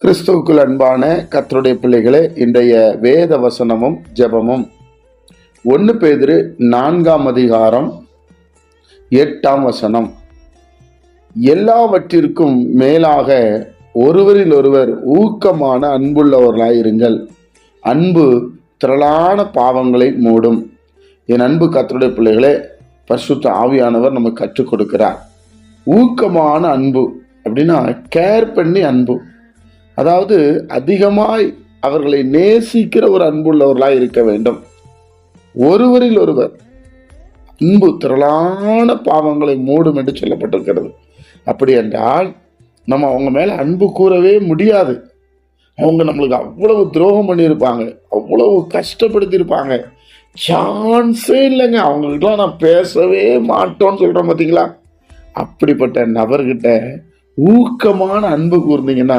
கிறிஸ்துவுக்குள் அன்பான கர்த்தருடைய பிள்ளைகளே, இன்றைய வேத வசனமும் ஜெபமும் 1 பேதுரு 4:8. எல்லாவற்றிற்கும் மேலாக ஒருவரில் ஒருவர் ஊக்கமான அன்புள்ளவர்களாயிருங்கள். அன்பு திரளான பாவங்களை மூடும். என் அன்பு கர்த்தருடைய பிள்ளைகளே, பரிசுத்த ஆவியானவர் நமக்கு கற்றுக் கொடுக்கிறார். ஊக்கமான அன்பு அப்படின்னா கேர் பண்ணி அன்பு, அதாவது அதிகமாய் அவர்களை நேசிக்கிற ஒரு அன்புள்ளவர்களாய் இருக்க வேண்டும். ஒருவரில் ஒருவர் அன்பு திரளான பாவங்களை மூடும் என்று சொல்லப்பட்டிருக்கிறது. அப்படி என்றால் நம்ம அவங்க மேல அன்பு கூறவே முடியாது. அவங்க நம்மளுக்கு அவ்வளவு துரோகம் பண்ணியிருப்பாங்க, அவ்வளவு கஷ்டப்படுத்தியிருப்பாங்க, சான்ஸே இல்லைங்க. அவங்ககிட்டலாம் நான் பேசவே மாட்டோன்னு சொல்றேன் பார்த்தீங்களா? அப்படிப்பட்ட நபர்கிட்ட ஊக்கமான அன்பு கூர்ந்தீங்கன்னா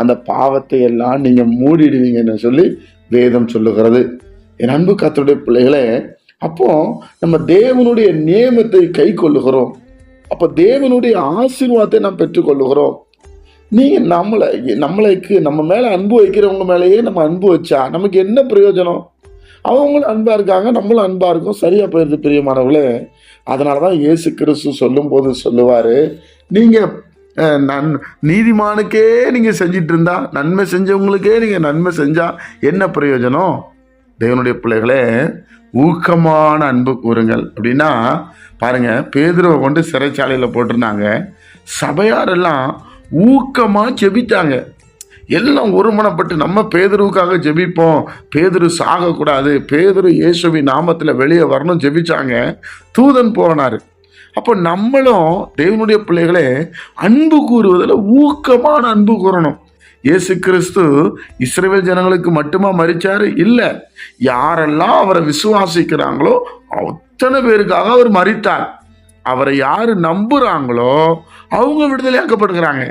அந்த பாவத்தை எல்லாம் நீங்க மூடிடுவீங்கன்னு சொல்லி வேதம் சொல்லுகிறது. என் அன்பு கர்த்தருடைய பிள்ளைகளே, அப்போ நம்ம தேவனுடைய நியமத்தை கை கொள்ளுகிறோம். அப்போ தேவனுடைய ஆசீர்வாதத்தை நாம் பெற்றுக்கொள்ளுகிறோம். நீங்க நம்மளுக்கு நம்ம மேல அன்பு வைக்கிறவங்க மேலேயே நம்ம அன்பு வச்சா நமக்கு என்ன பிரயோஜனம்? அவங்களும் அன்பா இருக்காங்க, நம்மளும் அன்பா இருக்கும், சரியா போயிருது பிரியமானவர்களே. அதனாலதான் இயேசு கிறிஸ்து சொல்லும் போது சொல்லுவாரு, நீங்க நீதிமானுக்கே நீங்க செஞ்சிட்டு இருந்தா, நன்மை செஞ்சவங்களுக்கே நீங்க நன்மை செஞ்சா என்ன பிரயோஜனம்? தேவனுடைய பிள்ளைகளே, ஊக்கமான அன்பு கூறுங்கள். அப்படின்னா பாருங்க, பேதுருவை கொண்டு சிறைச்சாலையில் போட்டிருந்தாங்க. சபையாரெல்லாம் ஊக்கமா ஜெபித்தாங்க. எல்லாம் ஒருமனப்பட்டு நம்ம பேதுருவுக்காக ஜெபிப்போம், பேதுரு சாகக்கூடாது, பேதுரு இயேசுவின் நாமத்தில் வெளியே வரணும் ஜெபிச்சாங்க. தூதன் போனாரு. அப்போ நம்மளும் தேவனுடைய பிள்ளைகளே அன்பு கூறுவதில் ஊக்கமான அன்பு கூறணும். இயேசு கிறிஸ்து இஸ்ரவேல் ஜனங்களுக்கு மட்டுமா மரிச்சாரு? இல்லை, யாரெல்லாம் அவரை விசுவாசிக்கிறாங்களோ அத்தனை பேருக்காக அவர் மரித்தார். அவரை யாரு நம்புறாங்களோ அவங்க விடுதலையாக்கப்படுகிறாங்க.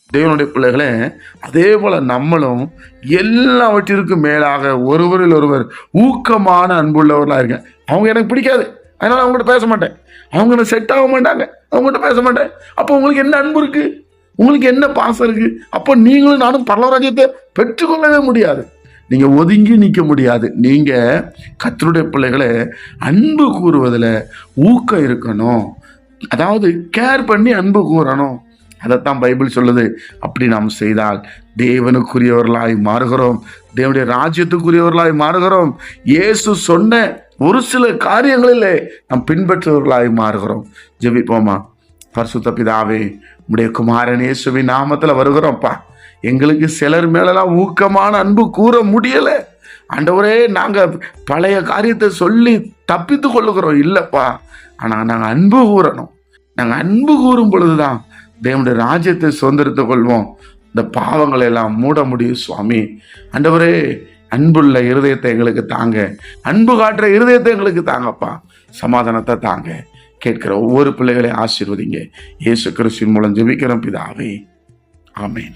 தேவனுடைய பிள்ளைகளே, அதே போல நம்மளும் எல்லாவற்றிற்கும் மேலாக ஒருவரில் ஒருவர் ஊக்கமான அன்புள்ளவர்களாக இருங்க. அவங்க எனக்கு பிடிக்காது, அதனால அவங்ககிட்ட பேச மாட்டேன், அவங்க எனக்கு செட் ஆக மாட்டாங்க, அவங்ககிட்ட பேச மாட்டேன். அப்போ உங்களுக்கு என்ன அன்பு இருக்கு? உங்களுக்கு என்ன பாசம் இருக்கு? அப்போ நீங்களும் நானும் பரலோகராஜ்யத்தை பெற்றுக்கொள்ளவே முடியாது. நீங்க ஒதுங்கி நிற்க முடியாது. நீங்க கர்த்தருடைய பிள்ளைகளை அன்பு கூறுவதில் ஊக்கம் இருக்கணும். அதாவது கேர் பண்ணி அன்பு கூறணும். அதைத்தான் பைபிள் சொல்லுது. அப்படி நாம் செய்தால் தேவனுக்குரியவர்களாய் மாறுகிறோம், தேவனுடைய ராஜ்யத்துக்குரியவர்களாய் மாறுகிறோம். இயேசு சொன்ன ஒரு சில காரியங்களிலே நாம் பின்பற்றுவர்களாய் மாறுகிறோம். ஜெபிப்போமா. பரிசுத்த பிதாவே, உம்முடைய குமாரன் இயேசுவின் நாமத்தில் வருகிறோம்ப்பா. எங்களுக்கு சிலர் மேலெல்லாம் ஊக்கமான அன்பு கூற முடியலை ஆண்டவரே. நாங்கள் பழைய காரியத்தை சொல்லி தப்பித்து கொள்ளுகிறோம் இல்லைப்பா. ஆனால் நாங்கள் அன்பு கூறணும். நாங்கள் அன்பு கூறும் பொழுதுதான் தேவனுடைய ராஜ்யத்தை சுதந்திரத்தை கொள்வோம். இந்த பாவங்களை எல்லாம் மூட முடியும் சுவாமி. ஆண்டவரே, அன்புள்ள இருதயத்தை எங்களுக்கு தாங்க, அன்பு காட்டுற இருதயத்தை எங்களுக்கு தாங்கப்பா. சமாதானத்தை தாங்க. கேட்கிற ஒவ்வொரு பிள்ளைகளையும் ஆசீர்வதிங்க. இயேசு கிறிஸ்துவின் மூலம் ஜெபிக்கிறோம் பிதாவே, ஆமென்.